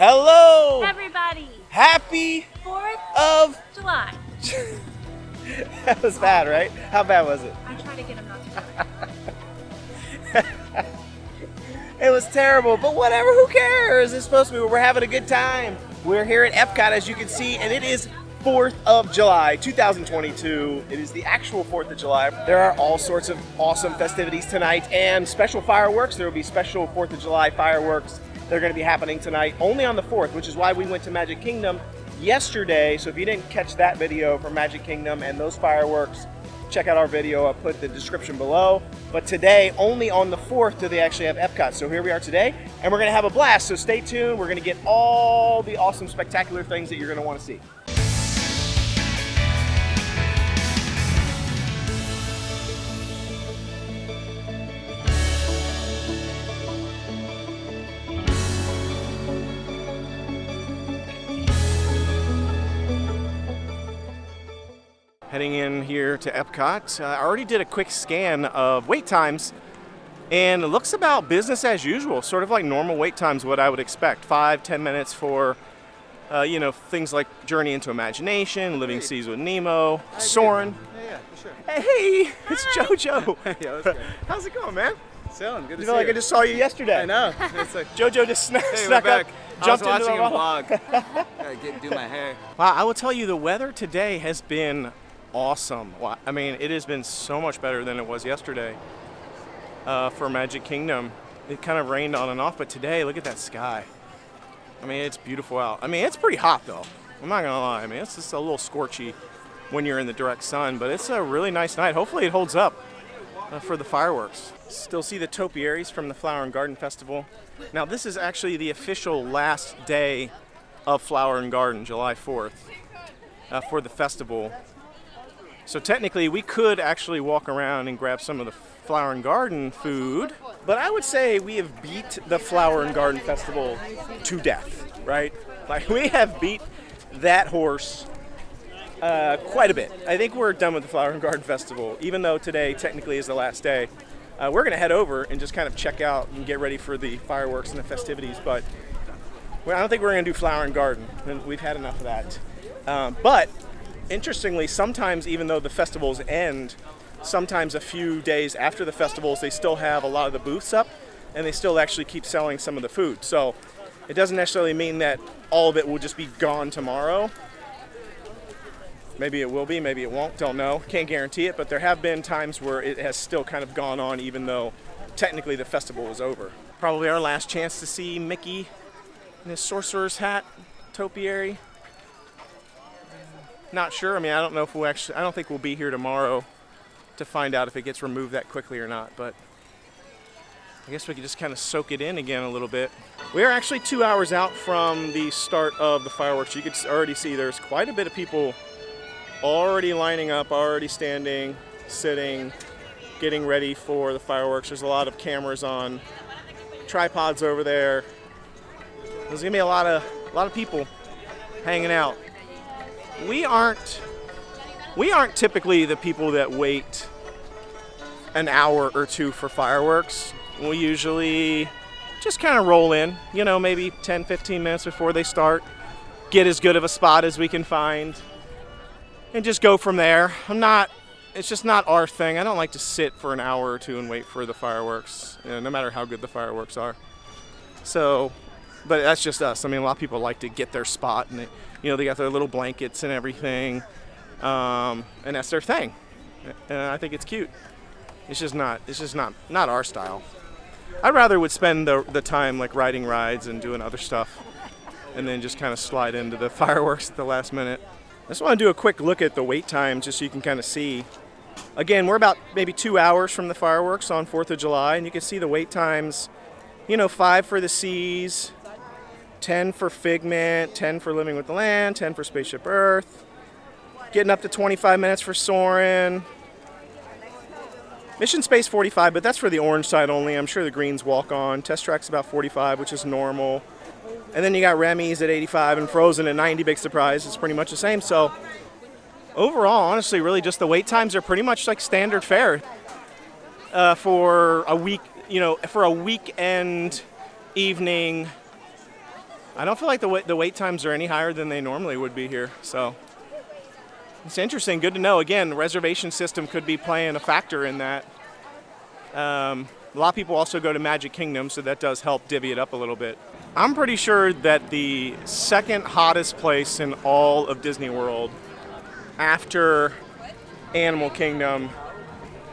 Hello! Everybody! Happy 4th of July. That was bad, right? How bad was it? I try to get them not to do it. It was terrible, but whatever, who cares? It's supposed to be, we're having a good time. We're here at Epcot, as you can see, and it is 4th of July, 2022. It is the actual 4th of July. There are all sorts of awesome festivities tonight and special fireworks. There will be special 4th of July fireworks that are going to be happening tonight, only on the 4th, which is why we went to Magic Kingdom yesterday. So if you didn't catch that video from Magic Kingdom and those fireworks, check out our video. I'll put the description below. But today, only on the 4th do they actually have Epcot. So here we are today, and we're going to have a blast. So stay tuned. We're going to get all the awesome, spectacular things that you're going to want to see. Heading in here to Epcot. I already did a quick scan of wait times, and it looks about business as usual, sort of like normal wait times, what I would expect. 5-10 minutes for, things like Journey into Imagination, Living Seas with Nemo, Soarin'. Yeah, for sure. Hey, it's JoJo. Yeah, what's good? How's it going, man? Sailing, good to You see feel like you. I just saw you yesterday. I know. It's like, JoJo just snuck we're up, back. jumped I was into watching the a vlog. Gotta do my hair. Wow, I will tell you, the weather today has been awesome. Wow. I mean, it has been so much better than it was yesterday for Magic Kingdom. It kind of rained on and off, but today, look at that sky. I mean, it's beautiful out. I mean, it's pretty hot, though. I'm not going to lie. I mean, it's just a little scorchy when you're in the direct sun, but it's a really nice night. Hopefully it holds up for the fireworks. Still see the topiaries from the Flower and Garden Festival. Now, this is actually the official last day of Flower and Garden, July 4th, for the festival. So technically, we could actually walk around and grab some of the Flower and Garden food, but I would say we have beat the Flower and Garden Festival to death, right? Like, we have beat that horse quite a bit. I think we're done with the Flower and Garden Festival, even though today technically is the last day. We're going to head over and just kind of check out and get ready for the fireworks and the festivities, but I don't think we're going to do Flower and Garden. We've had enough of that. But interestingly, sometimes even though the festivals end, sometimes a few days after the festivals, they still have a lot of the booths up, and they still actually keep selling some of the food. So it doesn't necessarily mean that all of it will just be gone tomorrow. Maybe it will be, maybe it won't, don't know. Can't guarantee it, but there have been times where it has still kind of gone on even though technically the festival is over. Probably our last chance to see Mickey in his sorcerer's hat, topiary. Not sure. I mean, I don't know if we'll actually, I don't think we'll be here tomorrow to find out if it gets removed that quickly or not, but I guess we could just kind of soak it in again a little bit. We are actually 2 hours out from the start of the fireworks. You could already see there's quite a bit of people already lining up, already standing, sitting, getting ready for the fireworks. There's a lot of cameras on tripods over there. There's gonna be a lot of people hanging out. We aren't typically the people that wait an hour or two for fireworks. We usually just kind of roll in, maybe 10-15 minutes before they start, get as good of a spot as we can find, and just go from there. It's just not our thing. I don't like to sit for an hour or two and wait for the fireworks, no matter how good the fireworks are. So, but that's just us. I mean, a lot of people like to get their spot, and they got their little blankets and everything, and that's their thing. And I think it's cute. It's just not our style. I rather would spend the time like riding rides and doing other stuff, and then just kind of slide into the fireworks at the last minute. I just want to do a quick look at the wait time just so you can kind of see. Again, we're about maybe 2 hours from the fireworks on 4th of July, and you can see the wait times, 5 for the Seas, 10 for Figment, 10 for Living with the Land, 10 for Spaceship Earth, getting up to 25 minutes for Soarin'. Mission Space 45, but that's for the orange side only. I'm sure the greens walk on. Test Track's about 45, which is normal. And then you got Remy's at 85 and Frozen at 90, big surprise. It's pretty much the same. So overall, honestly, really just the wait times are pretty much like standard fare for a week, for a weekend evening I don't feel like the wait times are any higher than they normally would be here. So it's interesting. Good to know. Again, the reservation system could be playing a factor in that. A lot of people also go to Magic Kingdom, so that does help divvy it up a little bit. I'm pretty sure that the second hottest place in all of Disney World after Animal Kingdom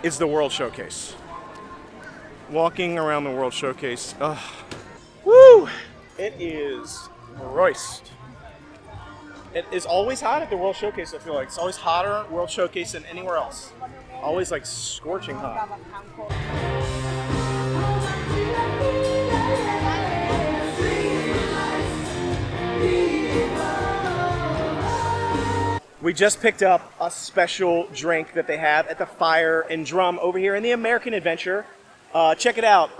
is the World Showcase. Walking around the World Showcase, woo! It is moist. It is always hot at the World Showcase, I feel like. It's always hotter at World Showcase than anywhere else. Always like scorching hot. We just picked up a special drink that they have at the Fire and Drum over here in the American Adventure. Check it out.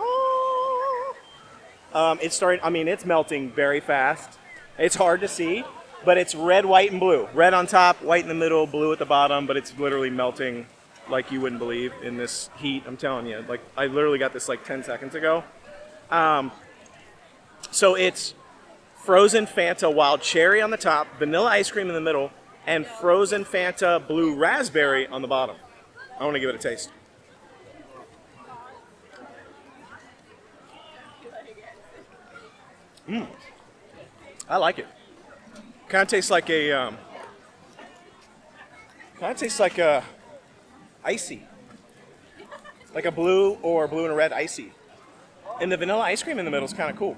It's starting. I mean, it's melting very fast. It's hard to see, but it's red, white, and blue. Red on top, white in the middle, blue at the bottom. But it's literally melting like you wouldn't believe in this heat. I'm telling you. Like I literally got this like 10 seconds ago. So it's frozen Fanta wild cherry on the top, vanilla ice cream in the middle, and frozen Fanta blue raspberry on the bottom. I want to give it a taste. I like it. Kind of tastes like a icy, like a blue or blue and a red icy. And the vanilla ice cream in the middle is kind of cool.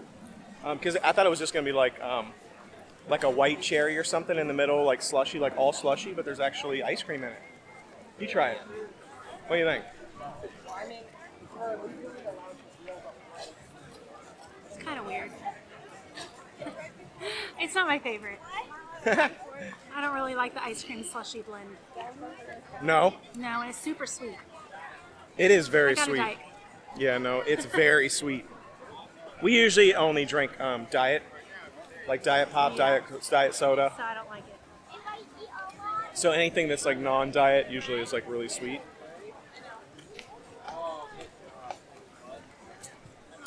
Because I thought it was just gonna be like a white cherry or something in the middle, like slushy, like all slushy, but there's actually ice cream in it. You try it. What do you think? It's kind of weird. It's not my favorite. I don't really like the ice cream slushy blend. No? No, and it's super sweet. It is very I got a sweet. Diet. Yeah, no, it's very sweet. We usually only drink diet, like Diet Pop, Diet Soda. So I don't like it. So anything that's like non-diet usually is like really sweet.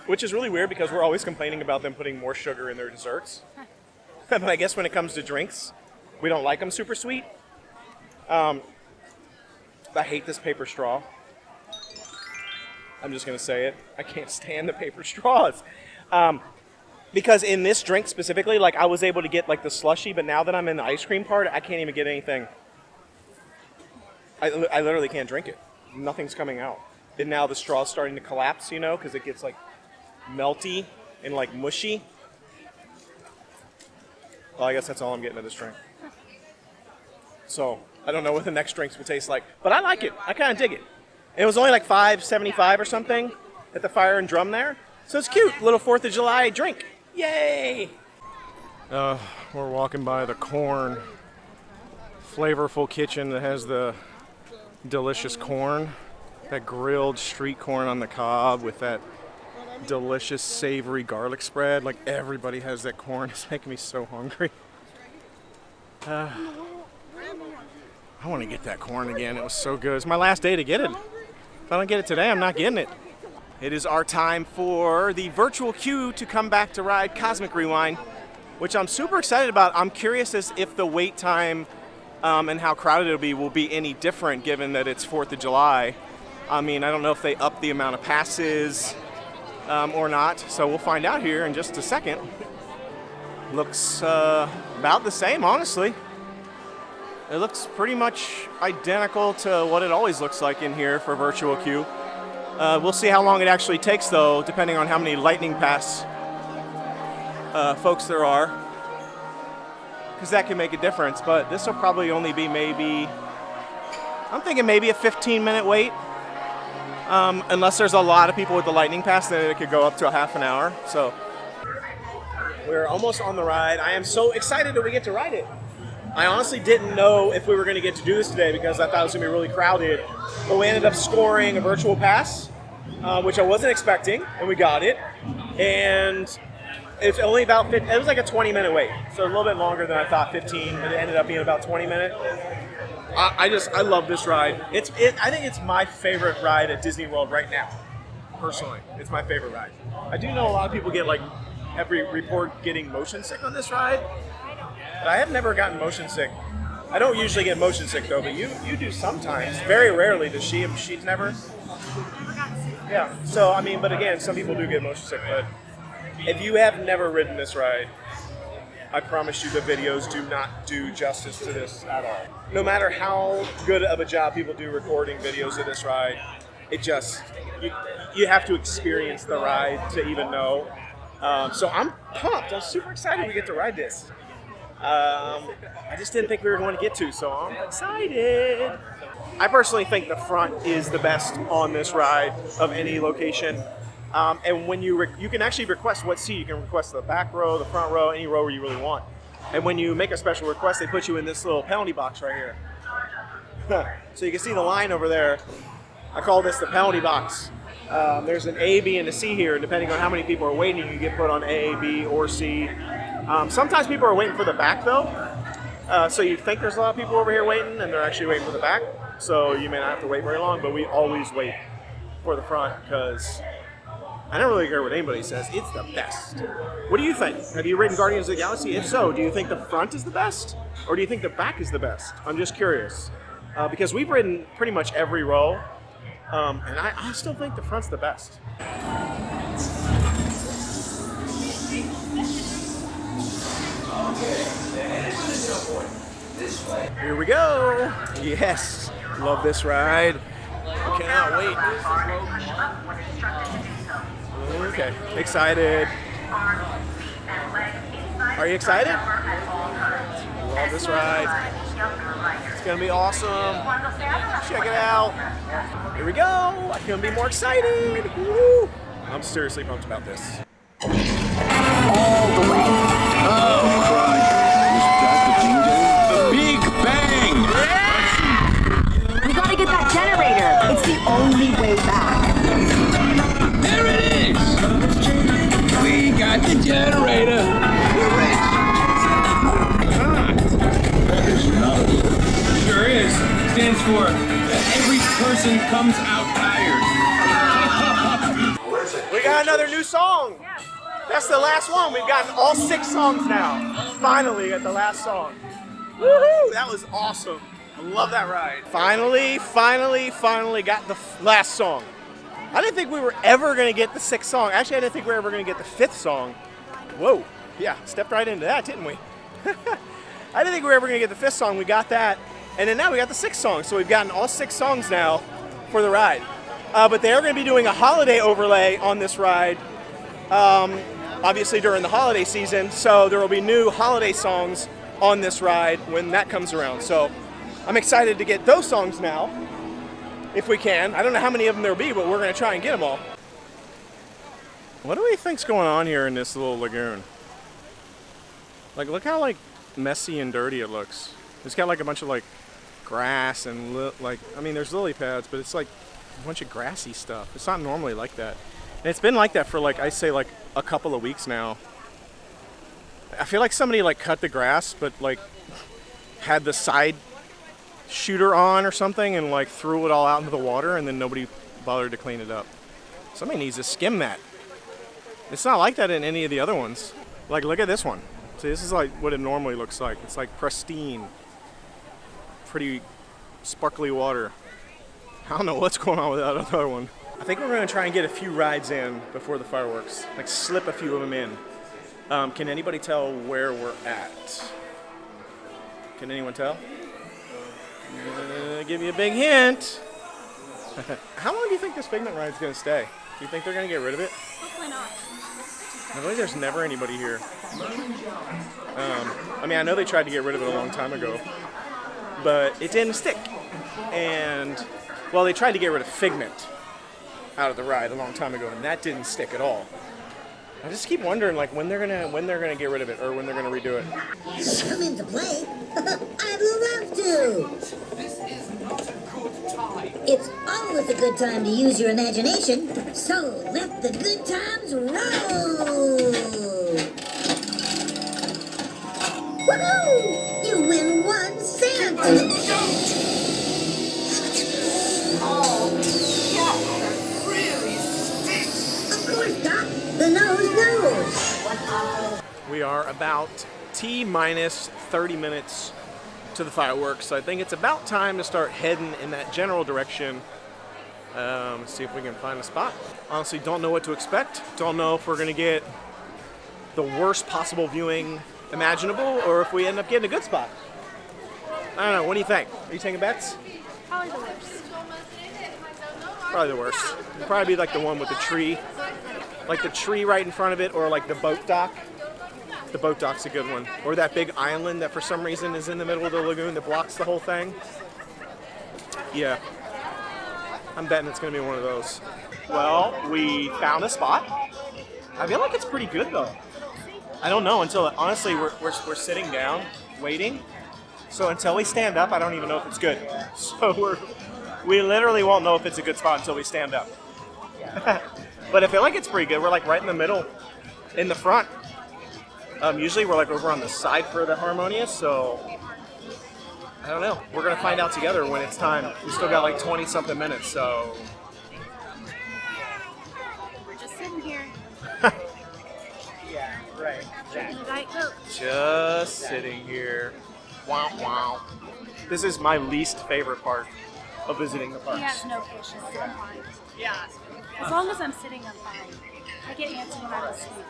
Which is really weird because we're always complaining about them putting more sugar in their desserts. But I guess when it comes to drinks, we don't like them super sweet. I hate this paper straw. I'm just going to say it. I can't stand the paper straws. Because in this drink specifically, like I was able to get like the slushy, but now that I'm in the ice cream part, I can't even get anything. I literally can't drink it. Nothing's coming out. And now the straw's starting to collapse, you know, because it gets like melty and like mushy. Well, I guess that's all I'm getting of this drink. So I don't know what the next drinks will taste like, but I like it. I kind of dig it. It was only like $5.75 or something at the Fire and Drum there. So it's cute. Little 4th of July drink. Yay! We're walking by the corn. Flavorful kitchen that has the delicious corn. That grilled street corn on the cob with that delicious savory garlic spread. Like everybody has that corn. It's making me so hungry. I want to get that corn again. It was so good. It's my last day to get it. If I don't get it today, I'm not getting it. It is our time for the virtual queue to come back to ride Cosmic Rewind, which I'm super excited about. I'm curious as if the wait time and how crowded it'll be will be any different given that it's 4th of July. I mean, I don't know if they up the amount of passes or not, so we'll find out here in just a second. Looks about the same, honestly. It looks pretty much identical to what it always looks like in here for virtual queue. We'll see how long it actually takes, though, depending on how many Lightning Pass folks there are, because that can make a difference. But this will probably only be maybe, I'm thinking maybe a 15-minute wait. Unless there's a lot of people with the Lightning Pass, then it could go up to a half an hour. So we're almost on the ride. I am so excited that we get to ride it. I honestly didn't know if we were going to get to do this today because I thought it was going to be really crowded. But we ended up scoring a virtual pass, which I wasn't expecting, and we got it. And it's only about, it was like a 20-minute wait. So a little bit longer than I thought, 15, but it ended up being about 20 minutes. I love this ride. I think it's my favorite ride at Disney World right now. Personally, it's my favorite ride. I do know a lot of people get like report getting motion sick on this ride. But I have never gotten motion sick. I don't usually get motion sick though, but you do sometimes. Very rarely does she. She's never. Yeah. So I mean, but again, some people do get motion sick. But if you have never ridden this ride, I promise you the videos do not do justice to this at all. No matter how good of a job people do recording videos of this ride, it just you have to experience the ride to even know. So I'm pumped. I'm super excited we get to ride this. I just didn't think we were going to get to, so I'm excited. I personally think the front is the best on this ride of any location. And when you can actually request what seat. You can request the back row, the front row, any row where you really want. And when you make a special request, they put you in this little penalty box right here. So you can see the line over there. I call this the penalty box. There's an A, B, and a C here, and depending on how many people are waiting, you get put on A, B, or C. Sometimes people are waiting for the back though, so you think there's a lot of people over here waiting, and they're actually waiting for the back, so you may not have to wait very long, but we always wait for the front, because I don't really care what anybody says, it's the best. What do you think? Have you ridden Guardians of the Galaxy? If so, do you think the front is the best, or do you think the back is the best? I'm just curious, because we've ridden pretty much every row, and I still think the front's the best. Here we go. Yes, love this ride. Cannot wait. Okay, excited. Are you excited? Love this ride. It's gonna be awesome. Check it out. Here we go. I couldn't be more excited. Woo. I'm seriously pumped about this. All the way. Oh, Christ. The Big Bang! We gotta get that generator. It's the only way back. There it is! We got the generator. We're rich. That is not. Sure is. Stands for every person comes out tired. We got another new song. That's the last one. We've gotten all 6 songs now. Finally at the last song. Woohoo! That was awesome. I love that ride. Finally got the last song. I didn't think we were ever going to get the 6th song. Actually, I didn't think we were ever going to get the 5th song. Whoa. Yeah, stepped right into that, didn't we? I didn't think we were ever going to get the 5th song. We got that. And then now we got the 6th song. So we've gotten all 6 songs now for the ride. But they are going to be doing a holiday overlay on this ride. Obviously during the holiday season. So there will be new holiday songs on this ride when that comes around. So I'm excited to get those songs now, if we can. I don't know how many of them there'll be, but we're going to try and get them all. What do we think's going on here in this little lagoon? Like, look how like messy and dirty it looks. It's got like a bunch of like grass and I mean there's lily pads, but it's like a bunch of grassy stuff. It's not normally like that. And it's been like that for like, I say like a couple of weeks now. I feel like somebody like cut the grass, but like had the side shooter on or something and like threw it all out into the water, and then nobody bothered to clean it up. Somebody needs to skim that. It's not like that in any of the other ones. Like, look at this one. See, this is like what it normally looks like. It's like pristine, pretty sparkly water. I don't know what's going on with that other one. I think we're going to try and get a few rides in before the fireworks. Like slip a few of them in. Can anybody tell where we're at? Can anyone tell? Give you a big hint. How long do you think this Figment ride's going to stay? Do you think they're going to get rid of it? Hopefully not. I believe there's never anybody here. I mean, I know they tried to get rid of it a long time ago, but it didn't stick. And, well, they tried to get rid of Figment out of the ride a long time ago, and that didn't stick at all. I just keep wondering, like, when they're gonna get rid of it, or when they're gonna redo it. Come into play? I'd love to. This is not a good time. It's always a good time to use your imagination. So let the good times roll. Woohoo! You win 1 cent. Oh, yeah, that really stinks. Of course, Doc. The nose knows. are about T-minus 30 minutes to the fireworks, so I think it's about time to start heading in that general direction. Let's see if we can find a spot. Honestly, don't know what to expect. Don't know if we're gonna get the worst possible viewing imaginable or if we end up getting a good spot. I don't know, what do you think? Are you taking bets? Probably the worst. Probably the worst. It'd probably be like the one with the tree. Like the tree right in front of it, or like the boat dock. The boat dock's a good one. Or that big island that for some reason is in the middle of the lagoon that blocks the whole thing. Yeah. I'm betting it's gonna be one of those. Well, we found a spot. I feel like it's pretty good though. I don't know until, honestly, we're sitting down, waiting. So until we stand up, I don't even know if it's good. So we literally won't know if it's a good spot until we stand up. But I feel like it's pretty good. We're like right in the middle, in the front. Usually we're like over on the side for the Harmonious, so I don't know. We're gonna find out together when it's time. We still got like 20 something minutes, so. We're just sitting here. Yeah, right. Drinking a Diet Coke. Just sitting here. Wow, wow. This is my least favorite part of visiting the parks. He has no patience. I'm fine. Yeah. As long as I'm sitting, I'm fine. I get antsy when I'm asleep.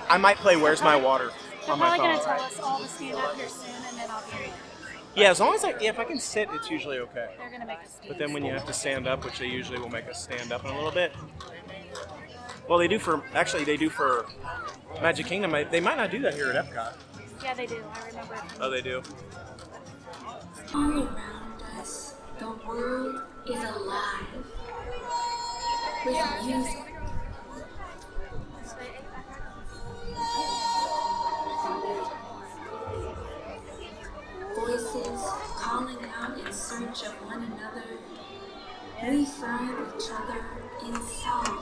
I might play Where's My Water They're on my probably phone. going to tell us all to stand up here soon, and then I'll be in. Yeah, as long as if I can sit, it's usually okay. They're going to make us stand. But then when you have to stand up, which they usually will make us stand up in a little bit. Well, they do for Magic Kingdom. They might not do that here at Epcot. Yeah, they do. I remember it. Oh, they do? All around us, the world is alive with music. Voices calling out in search of one another. We find each other in song.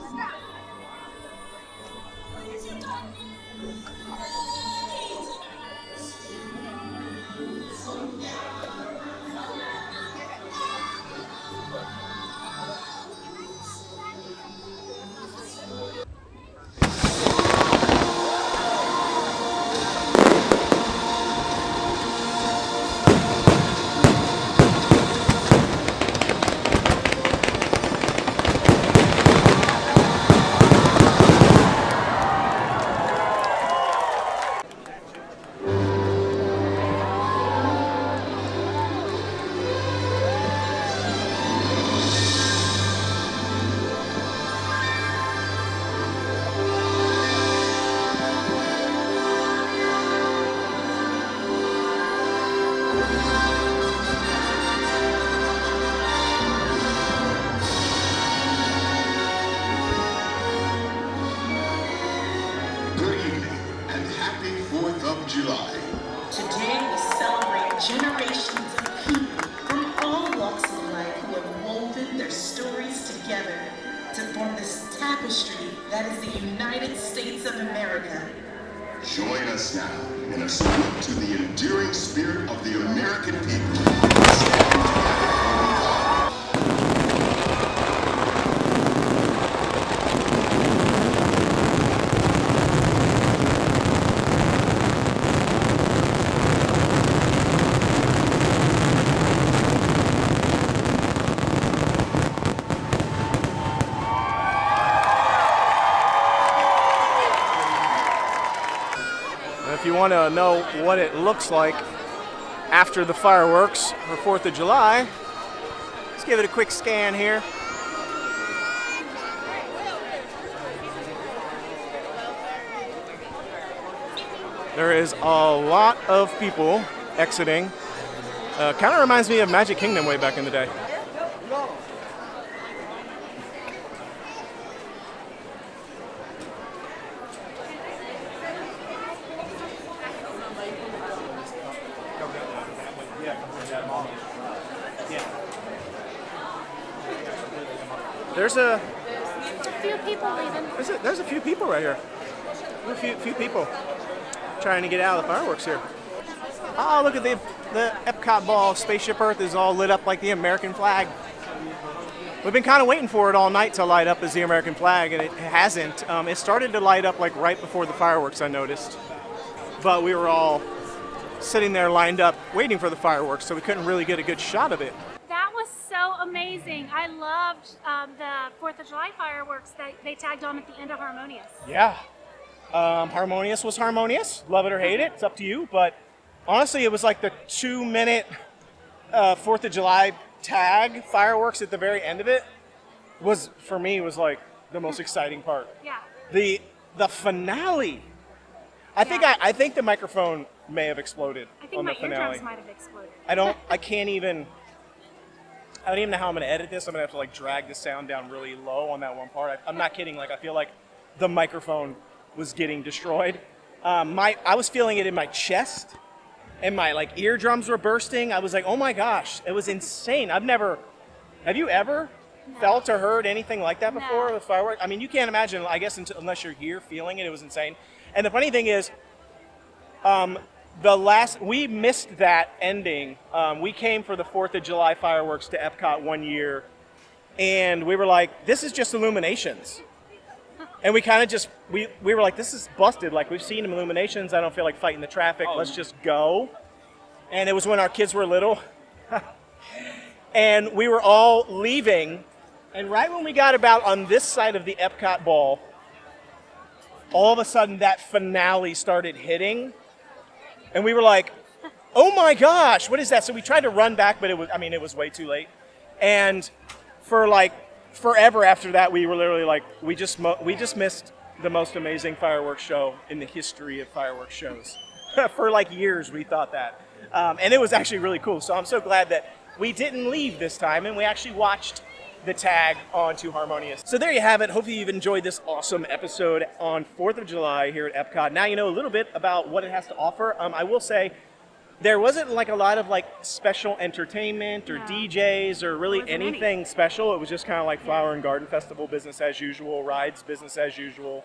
July. Today we celebrate generations of people from all walks of life who have woven their stories together to form this tapestry that is the United States of America. Join us now in a salute to the enduring spirit of the American people. Standing together in God. If you want to know what it looks like after the fireworks for 4th of July, let's give it a quick scan here. There is a lot of people exiting. Kind of reminds me of Magic Kingdom way back in the day. There's a few people leaving. There's a few people right here. A few people trying to get out of the fireworks here. Oh, look at the Epcot ball. Spaceship Earth is all lit up like the American flag We've been kind of waiting for it all night to light up as the American flag, and it hasn't. It started to light up like right before the fireworks, I noticed. But we were all sitting there lined up waiting for the fireworks, so we couldn't really get a good shot of it. That was so amazing. I loved the 4th of July fireworks that they tagged on at the end of Harmonious. Yeah. Harmonious was Harmonious. Love it or hate it, it's up to you. But honestly, it was like the 2-minute 4th of July tag fireworks at the very end of it was, for me, was like the most exciting part. Yeah. The finale. I think the microphone may have exploded on the finale. I think my eardrums might have exploded. I don't even know how I'm going to edit this. I'm going to have to like drag the sound down really low on that one part. I'm not kidding. Like, I feel like the microphone was getting destroyed. I was feeling it in my chest, and my like eardrums were bursting. I was like, oh my gosh, it was insane. Have you ever felt or heard anything like that before with fireworks? I mean, you can't imagine, I guess, unless you're here feeling it. It was insane. And the funny thing is, we missed that ending. We came for the 4th of July fireworks to Epcot one year, and we were like, this is just illuminations. And we kind of just, we were like, this is busted. Like, we've seen illuminations. I don't feel like fighting the traffic. Let's just go. And it was when our kids were little. And we were all leaving. And right when we got about on this side of the Epcot ball, all of a sudden that finale started hitting. And we were like, oh my gosh, what is that? So we tried to run back, but it was way too late. And for like forever after that, we were literally like, we just missed the most amazing fireworks show in the history of fireworks shows. For like years, we thought that. And it was actually really cool. So I'm so glad that we didn't leave this time and we actually watched the tag onto Harmonious. So there you have it. Hopefully you've enjoyed this awesome episode on 4th of July here at Epcot. Now you know a little bit about what it has to offer. I will say there wasn't like a lot of like special entertainment or DJs or really anything special. It was just kind of like Flower and Garden Festival, business as usual, rides, business as usual.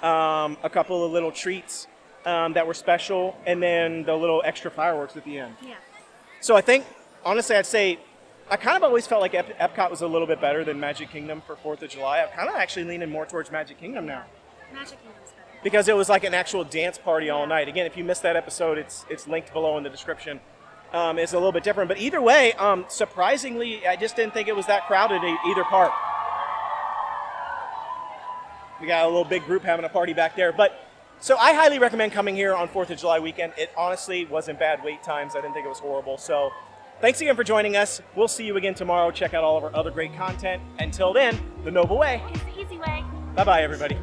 A couple of little treats that were special, and then the little extra fireworks at the end. Yeah. So I think, honestly, I'd say I kind of always felt like Epcot was a little bit better than Magic Kingdom for 4th of July. I'm kind of actually leaning more towards Magic Kingdom now. Magic Kingdom's better. Because it was like an actual dance party all night. Again, if you missed that episode, it's linked below in the description. It's a little bit different. But either way, surprisingly, I just didn't think it was that crowded at either park. We got a little big group having a party back there. So I highly recommend coming here on 4th of July weekend. It honestly wasn't bad wait times. I didn't think it was horrible. So thanks again for joining us. We'll see you again tomorrow. Check out all of our other great content. Until then, the Noble Way. It's the easy way. Bye-bye, everybody.